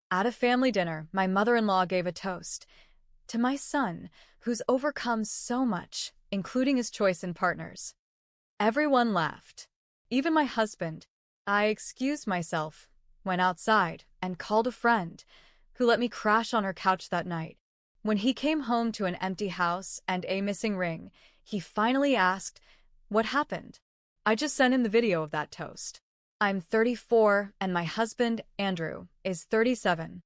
At a family dinner, my mother-in-law gave a toast to my son, who's overcome so much, including his choice in partners. Everyone laughed. Even my husband. I excused myself, went outside, and called a friend, who let me crash on her couch that night. When he came home to an empty house and a missing ring, he finally asked, "What happened?" I just sent him the video of that toast. I'm 34, and my husband, Andrew, is 37.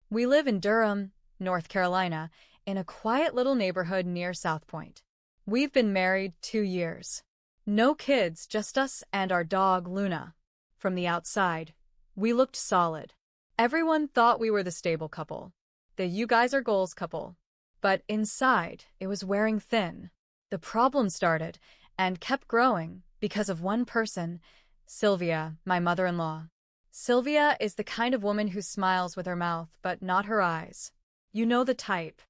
We live in Durham, North Carolina, in a quiet little neighborhood near South Point. We've been married 2 years. No kids, just us and our dog, Luna. From the outside, we looked solid. Everyone thought we were the stable couple, the you guys are goals couple. But inside, it was wearing thin. The problem started, and kept growing, because of one person, Sylvia, my mother-in-law. Sylvia is the kind of woman who smiles with her mouth, but not her eyes. You know the type.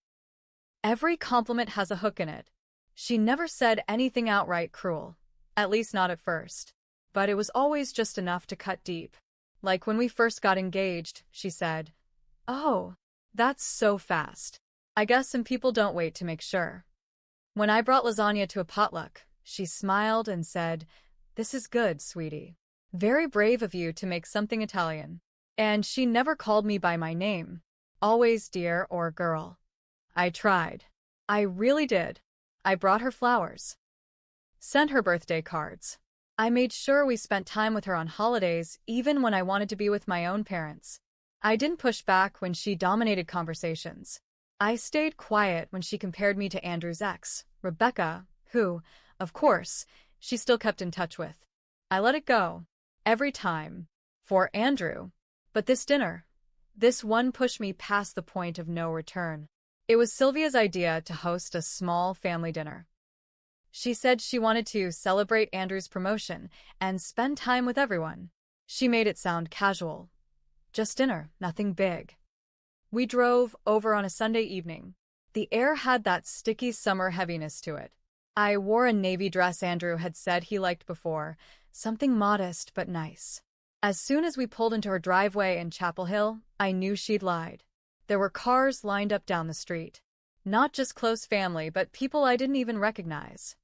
Every compliment has a hook in it. She never said anything outright cruel, at least not at first. But it was always just enough to cut deep. Like when we first got engaged, she said, "Oh, that's so fast. I guess some people don't wait to make sure." When I brought lasagna to a potluck, she smiled and said, "This is good, sweetie. Very brave of you to make something Italian." And she never called me by my name. Always dear or girl. I tried. I really did. I brought her flowers. Sent her birthday cards. I made sure we spent time with her on holidays, even when I wanted to be with my own parents. I didn't push back when she dominated conversations. I stayed quiet when she compared me to Andrew's ex, Rebecca, who, of course, she still kept in touch with. I let it go. Every time. For Andrew. But this dinner. This one pushed me past the point of no return. It was Sylvia's idea to host a small family dinner. She said she wanted to celebrate Andrew's promotion and spend time with everyone. She made it sound casual. Just dinner, nothing big. We drove over on a Sunday evening. The air had that sticky summer heaviness to it. I wore a navy dress Andrew had said he liked before, something modest but nice. As soon as we pulled into her driveway in Chapel Hill, I knew she'd lied. There were cars lined up down the street. Not just close family, but people I didn't even recognize.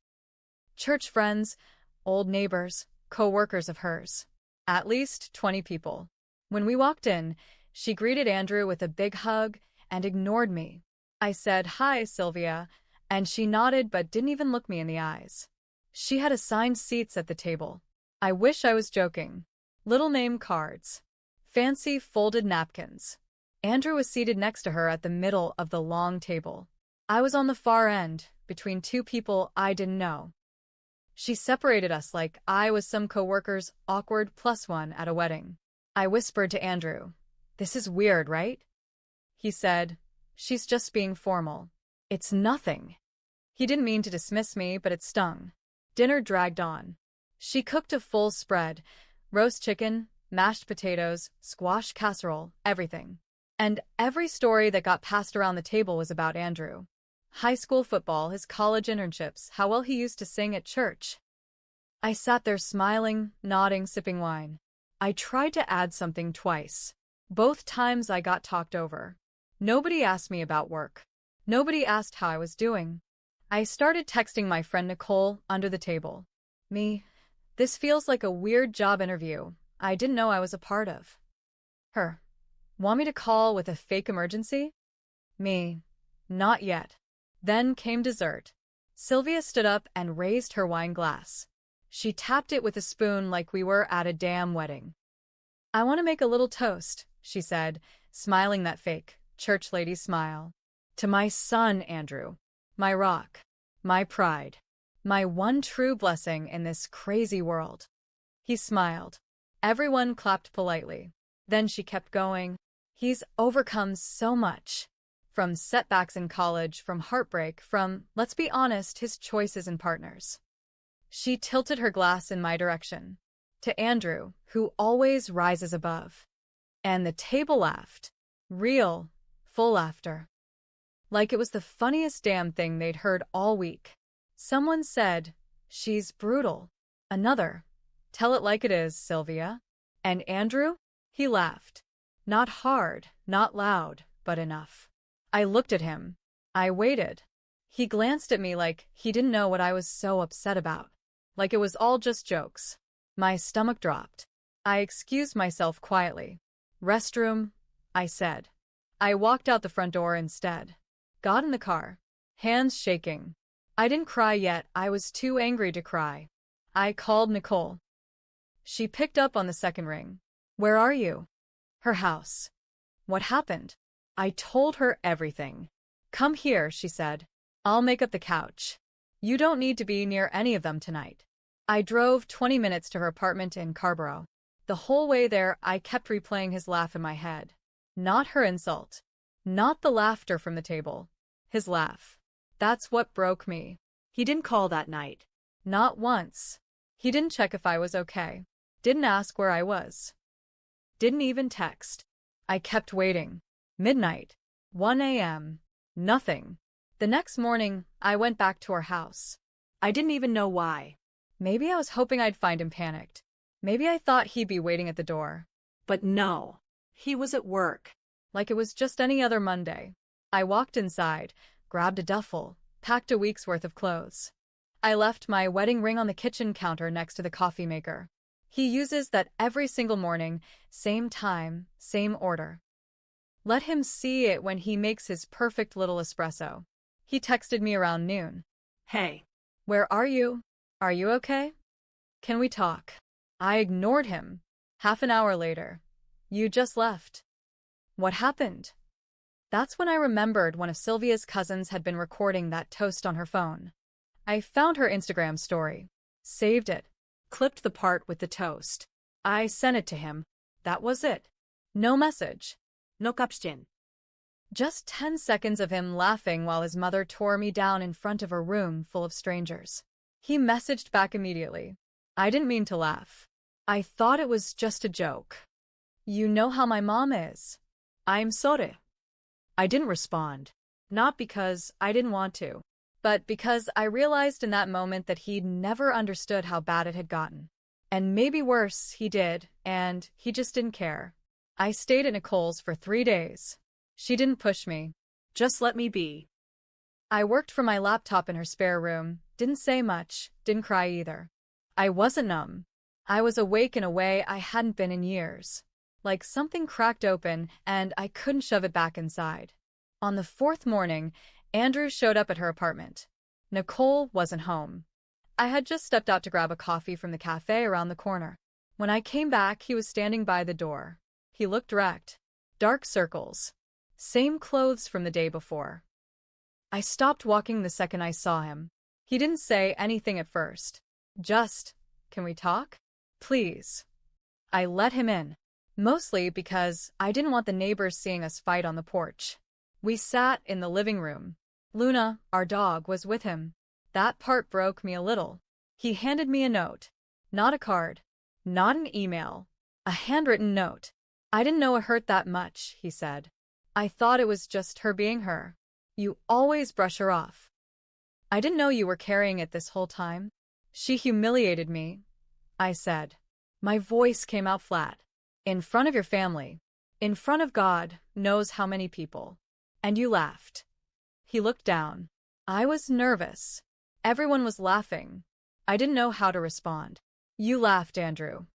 Church friends, old neighbors, co-workers of hers. At least 20 people. When we walked in, she greeted Andrew with a big hug and ignored me. I said, "Hi, Sylvia," and she nodded but didn't even look me in the eyes. She had assigned seats at the table. I wish I was joking. Little name cards. Fancy folded napkins. Andrew was seated next to her at the middle of the long table. I was on the far end, between two people I didn't know. She separated us like I was some coworker's awkward +1 at a wedding. I whispered to Andrew, "This is weird, right?" He said, "She's just being formal. It's nothing." He didn't mean to dismiss me, but it stung. Dinner dragged on. She cooked a full spread, roast chicken, mashed potatoes, squash casserole, everything. And every story that got passed around the table was about Andrew. High school football, his college internships, how well he used to sing at church. I sat there smiling, nodding, sipping wine. I tried to add something twice. Both times I got talked over. Nobody asked me about work. Nobody asked how I was doing. I started texting my friend Nicole under the table. Me, this feels like a weird job interview I didn't know I was a part of. Her, want me to call with a fake emergency? Me, not yet. Then came dessert. Sylvia stood up and raised her wine glass. She tapped it with a spoon like we were at a damn wedding. "I want to make a little toast," she said, smiling that fake, church lady smile. "To my son, Andrew. My rock. My pride. My one true blessing in this crazy world." He smiled. Everyone clapped politely. Then she kept going. "He's overcome so much. From setbacks in college, from heartbreak, from, let's be honest, his choices and partners." She tilted her glass in my direction. "To Andrew, who always rises above." And the table laughed. Real, full laughter. Like it was the funniest damn thing they'd heard all week. Someone said, "She's brutal." Another, "Tell it like it is, Sylvia." And Andrew? He laughed. Not hard, not loud, but enough. I looked at him. I waited. He glanced at me like he didn't know what I was so upset about. Like it was all just jokes. My stomach dropped. I excused myself quietly. Restroom, I said. I walked out the front door instead. Got in the car. Hands shaking. I didn't cry yet, I was too angry to cry. I called Nicole. She picked up on the second ring. Where are you? Her house. What happened? I told her everything. Come here, she said. I'll make up the couch. You don't need to be near any of them tonight. I drove 20 minutes to her apartment in Carborough. The whole way there, I kept replaying his laugh in my head. Not her insult. Not the laughter from the table. His laugh. That's what broke me. He didn't call that night. Not once. He didn't check if I was okay. Didn't ask where I was. Didn't even text. I kept waiting. Midnight. 1 a.m. Nothing. The next morning, I went back to our house. I didn't even know why. Maybe I was hoping I'd find him panicked. Maybe I thought he'd be waiting at the door. But no. He was at work. Like it was just any other Monday. I walked inside, grabbed a duffel, packed a week's worth of clothes. I left my wedding ring on the kitchen counter next to the coffee maker. He uses that every single morning, same time, same order. Let him see it when he makes his perfect little espresso. He texted me around noon. Hey. Where are you? Are you okay? Can we talk? I ignored him. Half an hour later. You just left. What happened? That's when I remembered one of Sylvia's cousins had been recording that toast on her phone. I found her Instagram story. Saved it. Clipped the part with the toast. I sent it to him. That was it. No message. No caption. Just 10 seconds of him laughing while his mother tore me down in front of a room full of strangers. He messaged back immediately. I didn't mean to laugh. I thought it was just a joke. You know how my mom is. I'm sorry. I didn't respond. Not because I didn't want to, but because I realized in that moment that he'd never understood how bad it had gotten. And maybe worse, he did, and he just didn't care. I stayed at Nicole's for 3 days. She didn't push me. Just let me be. I worked from my laptop in her spare room, didn't say much, didn't cry either. I wasn't numb. I was awake in a way I hadn't been in years. Like something cracked open and I couldn't shove it back inside. On the 4th morning, Andrew showed up at her apartment. Nicole wasn't home. I had just stepped out to grab a coffee from the cafe around the corner. When I came back, he was standing by the door. He looked wrecked. Dark circles. Same clothes from the day before. I stopped walking the second I saw him. He didn't say anything at first. Just, can we talk? Please. I let him in. Mostly because I didn't want the neighbors seeing us fight on the porch. We sat in the living room. Luna, our dog, was with him. That part broke me a little. He handed me a note. Not a card. Not an email. A handwritten note. I didn't know it hurt that much, he said. I thought it was just her being her. You always brush her off. I didn't know you were carrying it this whole time. She humiliated me, I said. My voice came out flat. In front of your family. In front of God knows how many people. And you laughed. He looked down. I was nervous. Everyone was laughing. I didn't know how to respond. You laughed, Andrew.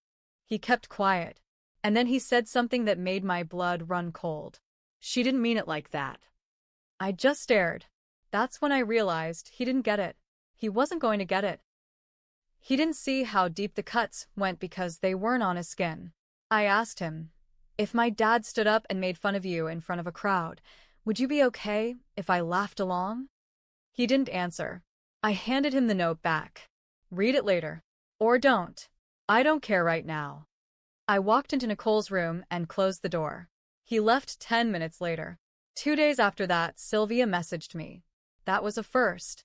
He kept quiet. And then he said something that made my blood run cold. She didn't mean it like that. I just stared. That's when I realized he didn't get it. He wasn't going to get it. He didn't see how deep the cuts went because they weren't on his skin. I asked him, if my dad stood up and made fun of you in front of a crowd, would you be okay if I laughed along? He didn't answer. I handed him the note back. Read it later. Or don't. I don't care right now. I walked into Nicole's room and closed the door. He left 10 minutes later. 2 days after that, Sylvia messaged me. That was a first.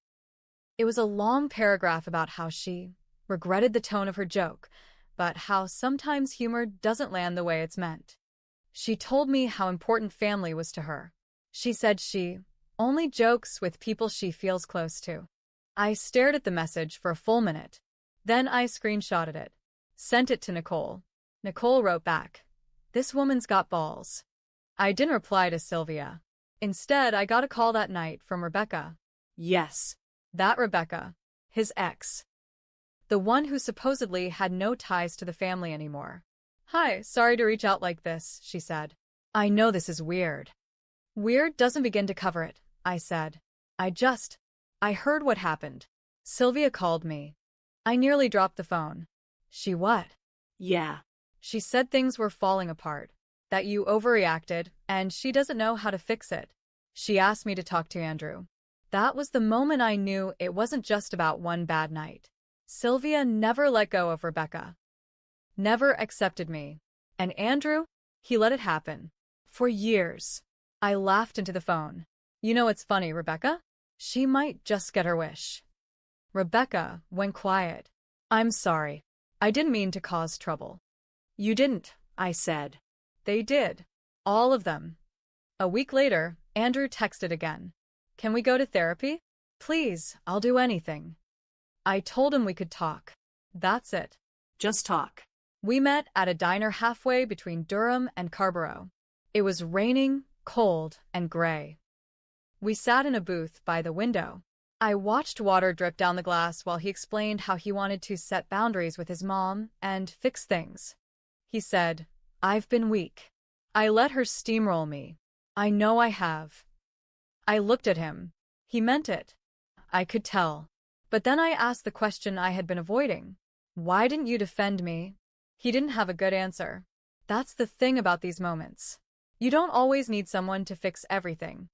It was a long paragraph about how she regretted the tone of her joke, but how sometimes humor doesn't land the way it's meant. She told me how important family was to her. She said she only jokes with people she feels close to. I stared at the message for a full minute. Then I screenshotted it. Sent it to Nicole. Nicole wrote back, This woman's got balls. I didn't reply to Sylvia. Instead, I got a call that night from Rebecca. Yes. That Rebecca. His ex. The one who supposedly had no ties to the family anymore. Hi, sorry to reach out like this, she said. I know this is weird. Weird doesn't begin to cover it, I said. I heard what happened. Sylvia called me. I nearly dropped the phone. She what? Yeah. She said things were falling apart, that you overreacted, and she doesn't know how to fix it. She asked me to talk to Andrew. That was the moment I knew it wasn't just about one bad night. Sylvia never let go of Rebecca. Never accepted me. And Andrew? He let it happen. For years. I laughed into the phone. You know what's funny, Rebecca? She might just get her wish. Rebecca went quiet. I'm sorry. I didn't mean to cause trouble. You didn't, I said. They did. All of them. A week later, Andrew texted again. Can we go to therapy? Please, I'll do anything. I told him we could talk. That's it. Just talk. We met at a diner halfway between Durham and Carborough. It was raining, cold, and gray. We sat in a booth by the window. I watched water drip down the glass while he explained how he wanted to set boundaries with his mom and fix things. He said, I've been weak. I let her steamroll me. I know I have. I looked at him. He meant it. I could tell. But then I asked the question I had been avoiding. Why didn't you defend me? He didn't have a good answer. That's the thing about these moments. You don't always need someone to fix everything.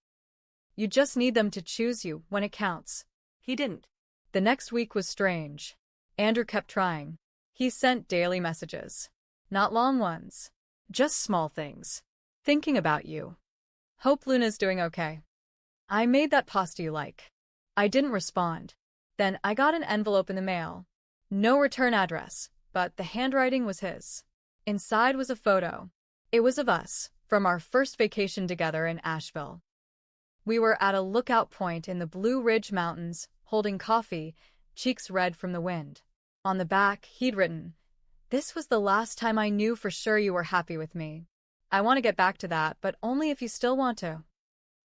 You just need them to choose you when it counts. He didn't. The next week was strange. Andrew kept trying. He sent daily messages. Not long ones. Just small things. Thinking about you. Hope Luna's doing okay. I made that pasta you like. I didn't respond. Then I got an envelope in the mail. No return address, but the handwriting was his. Inside was a photo. It was of us, from our first vacation together in Asheville. We were at a lookout point in the Blue Ridge Mountains, holding coffee, cheeks red from the wind. On the back, he'd written, This was the last time I knew for sure you were happy with me. I want to get back to that, but only if you still want to.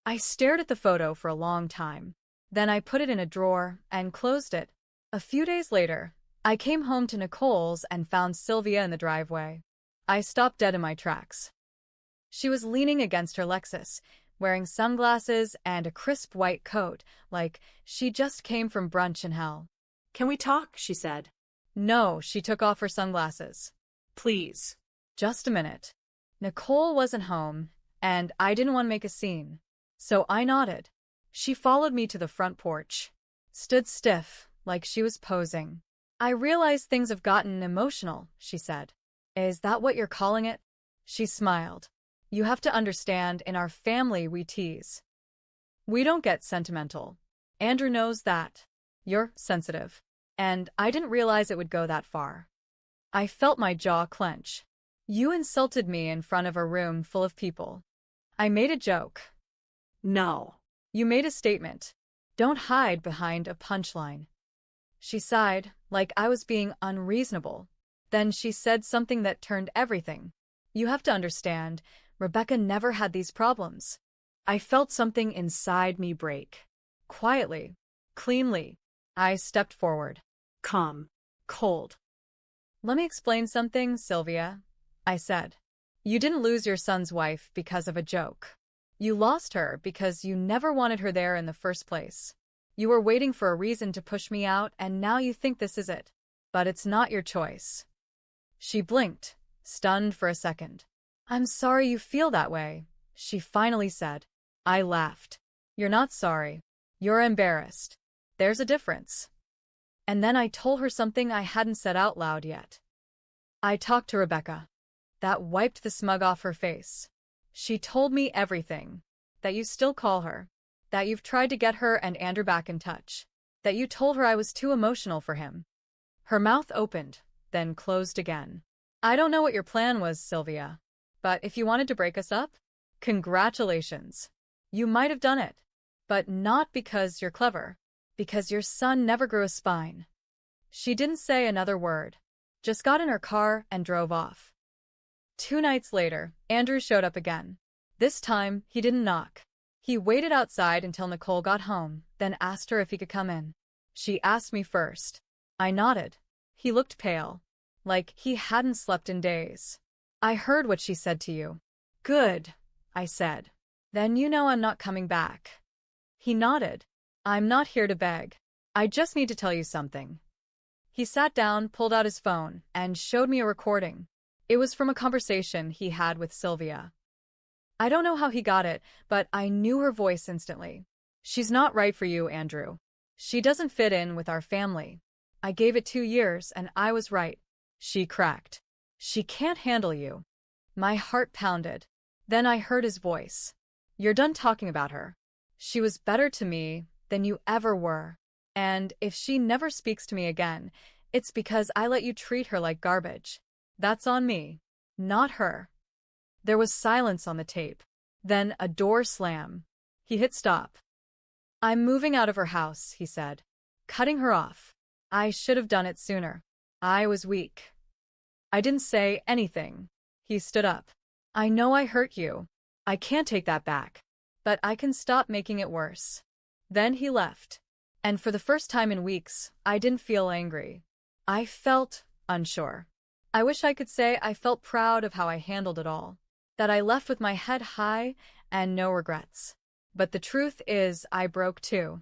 I stared at the photo for a long time. Then I put it in a drawer and closed it. A few days later, I came home to Nicole's and found Sylvia in the driveway. I stopped dead in my tracks. She was leaning against her Lexus, wearing sunglasses and a crisp white coat, like she just came from brunch in hell. Can we talk? She said. No, she took off her sunglasses. Please. Just a minute. Nicole wasn't home, and I didn't want to make a scene. So I nodded. She followed me to the front porch. Stood stiff, like she was posing. I realize things have gotten emotional, she said. Is that what you're calling it? She smiled. You have to understand, in our family we tease. We don't get sentimental. Andrew knows that. You're sensitive. And I didn't realize it would go that far. I felt my jaw clench. You insulted me in front of a room full of people. I made a joke. No. You made a statement. Don't hide behind a punchline. She sighed, like I was being unreasonable. Then she said something that turned everything. You have to understand, Rebecca never had these problems. I felt something inside me break. Quietly, cleanly, I stepped forward. Calm. Cold. Let me explain something, Sylvia, I said. You didn't lose your son's wife because of a joke. You lost her because you never wanted her there in the first place. You were waiting for a reason to push me out, and now you think this is it. But it's not your choice. She blinked, stunned for a second. I'm sorry you feel that way, she finally said. I laughed. You're not sorry. You're embarrassed. There's a difference. And then I told her something I hadn't said out loud yet. I talked to Rebecca. That wiped the smug off her face. She told me everything. That you still call her. That you've tried to get her and Andrew back in touch. That you told her I was too emotional for him. Her mouth opened, then closed again. I don't know what your plan was, Sylvia. But if you wanted to break us up, congratulations. You might have done it. But not because you're clever. Because your son never grew a spine. She didn't say another word. Just got in her car and drove off. 2 nights later, Andrew showed up again. This time, he didn't knock. He waited outside until Nicole got home, then asked her if he could come in. She asked me first. I nodded. He looked pale, like he hadn't slept in days. I heard what she said to you. Good, I said. Then you know I'm not coming back. He nodded. I'm not here to beg. I just need to tell you something. He sat down, pulled out his phone, and showed me a recording. It was from a conversation he had with Sylvia. I don't know how he got it, but I knew her voice instantly. She's not right for you, Andrew. She doesn't fit in with our family. I gave it 2 years, and I was right. She cracked. She can't handle you. My heart pounded. Then I heard his voice. You're done talking about her. She was better to me than you ever were. And if she never speaks to me again, it's because I let you treat her like garbage. That's on me, not her. There was silence on the tape. Then a door slam. He hit stop. I'm moving out of her house, he said. Cutting her off. I should have done it sooner. I was weak. I didn't say anything. He stood up. I know I hurt you. I can't take that back. But I can stop making it worse. Then he left. And for the first time in weeks, I didn't feel angry. I felt unsure. I wish I could say I felt proud of how I handled it all. That I left with my head high and no regrets. But the truth is, I broke too.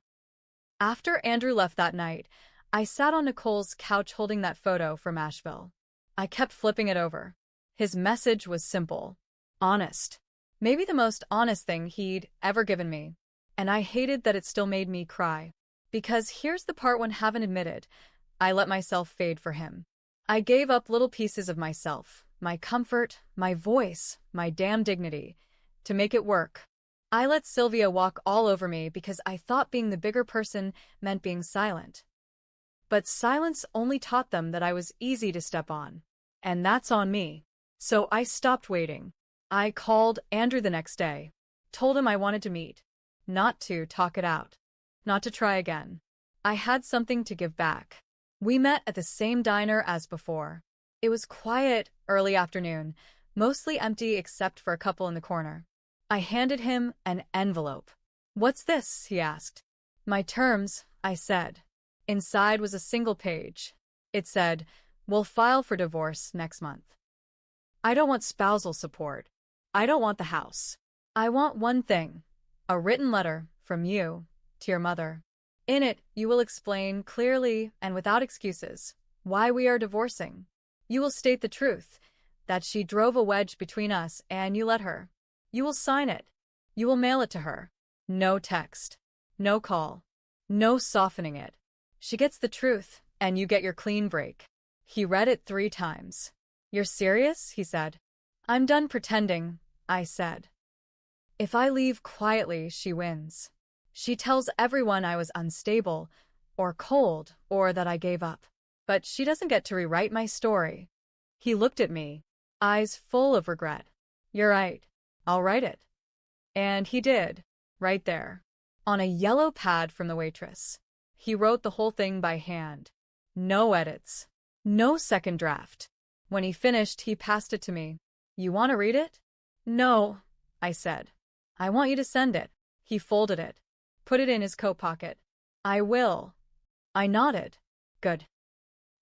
After Andrew left that night, I sat on Nicole's couch holding that photo from Asheville. I kept flipping it over. His message was simple. Honest. Maybe the most honest thing he'd ever given me. And I hated that it still made me cry. Because here's the part one haven't admitted. I let myself fade for him. I gave up little pieces of myself, my comfort, my voice, my damn dignity, to make it work. I let Sylvia walk all over me because I thought being the bigger person meant being silent. But silence only taught them that I was easy to step on. And that's on me. So I stopped waiting. I called Andrew the next day, told him I wanted to meet. Not to talk it out. Not to try again. I had something to give back. We met at the same diner as before. It was quiet, early afternoon, mostly empty except for a couple in the corner. I handed him an envelope. What's this? He asked. My terms, I said. Inside was a single page. It said, we'll file for divorce next month. I don't want spousal support. I don't want the house. I want one thing, a written letter from you to your mother. In it, you will explain clearly and without excuses why we are divorcing. You will state the truth, that she drove a wedge between us and you let her. You will sign it. You will mail it to her. No text. No call. No softening it. She gets the truth, and you get your clean break. He read it 3 times. You're serious? He said. I'm done pretending, I said. If I leave quietly, she wins. She tells everyone I was unstable, or cold, or that I gave up. But she doesn't get to rewrite my story. He looked at me, eyes full of regret. You're right. I'll write it. And he did, right there, on a yellow pad from the waitress. He wrote the whole thing by hand. No edits. No second draft. When he finished, he passed it to me. You want to read it? No, I said. I want you to send it. He folded it. Put it in his coat pocket. I will. I nodded. Good.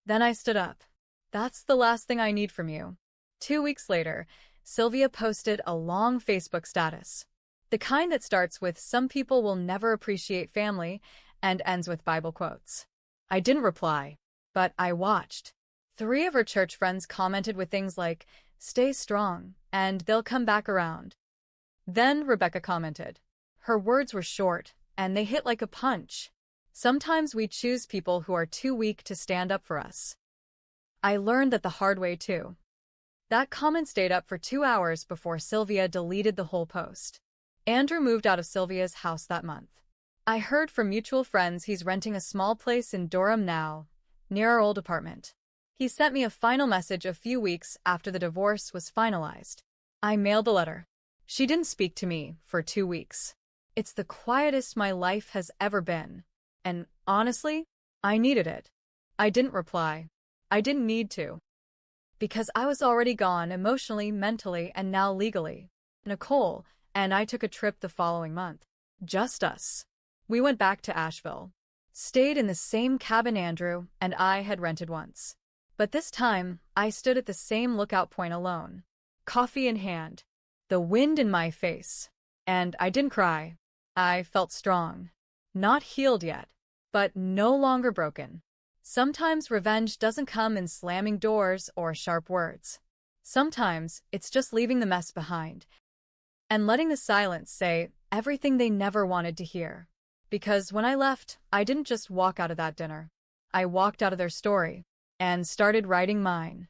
Then I stood up. That's the last thing I need from you. 2 weeks later, Sylvia posted a long Facebook status. The kind that starts with "Some people will never appreciate family" and ends with Bible quotes. I didn't reply, but I watched. 3 of her church friends commented with things like, "Stay strong, and they'll come back around." Then Rebecca commented. Her words were short, and they hit like a punch. Sometimes we choose people who are too weak to stand up for us. I learned that the hard way too. That comment stayed up for 2 hours before Sylvia deleted the whole post. Andrew moved out of Sylvia's house that month. I heard from mutual friends he's renting a small place in Durham now, near our old apartment. He sent me a final message a few weeks after the divorce was finalized. I mailed the letter. She didn't speak to me for 2 weeks. It's the quietest my life has ever been. And honestly, I needed it. I didn't reply. I didn't need to. because I was already gone emotionally, mentally, and now legally. Nicole and I took a trip the following month. Just us. We went back to Asheville. Stayed in the same cabin Andrew and I had rented once. But this time, I stood at the same lookout point alone. Coffee in hand. The wind in my face. And I didn't cry. I felt strong. Not healed yet, but no longer broken. Sometimes revenge doesn't come in slamming doors or sharp words. Sometimes it's just leaving the mess behind and letting the silence say everything they never wanted to hear. Because when I left, I didn't just walk out of that dinner. I walked out of their story and started writing mine.